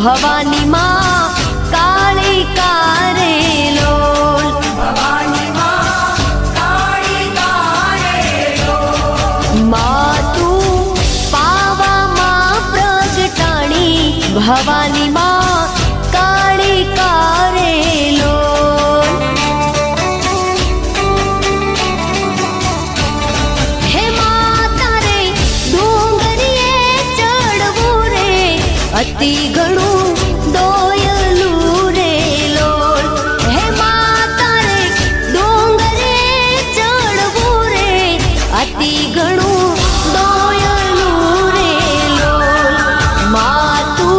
भवानी माँ काली कारे लोल भवानी माँ काली कारे लोल माँ तू पावा माँ प्रगटाणी भवानी माँ काली कारे लोल हे माता रे डोंगरिये चढ़वू रे अति घणू दोयलू रे लोल हे माता रे डोंगरे चढ़वू रे अति घणू दोयलू रे लोल मातू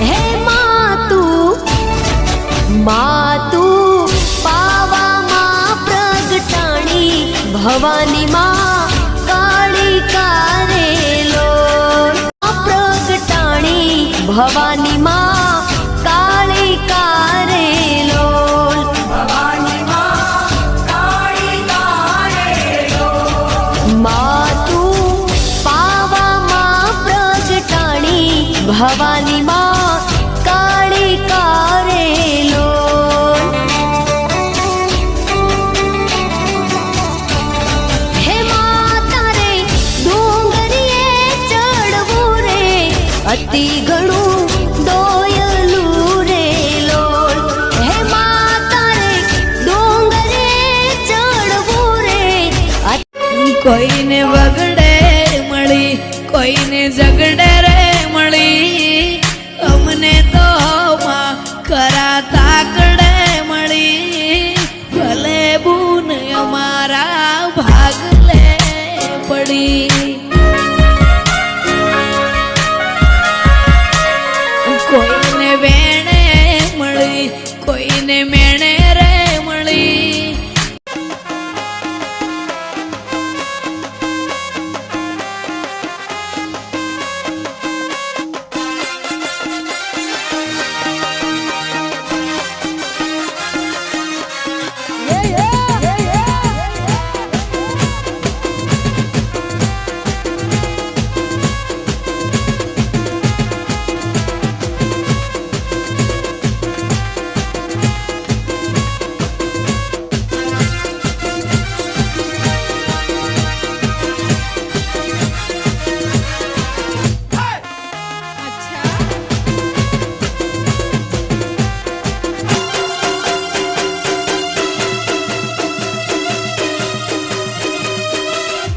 हे मातू पावा माँ प्रगटाणी भवानी माँ काली कारे लोल प्रगटाणी भवानी माँ काली कारे लोल भवानी माँ काली कारे लोल मातू पावा माँ प्रगटाणी भवानी माँ काली कारे लोल हे माता रे डोंगरिये चढ़वू रे अति घणू दोयलू रे लोल हे माता रे डोंगरे चढ़वू रे કોઈને વગડે મળી કોઈને ઝગડે રે મળી અમને તો માં કરા તાકડે મળી ભલે બૂન અમારા ભાગલે પડી કોઈને વેણે મળી કોઈને મેણે રે મળી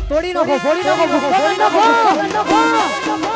ફોડી નાખો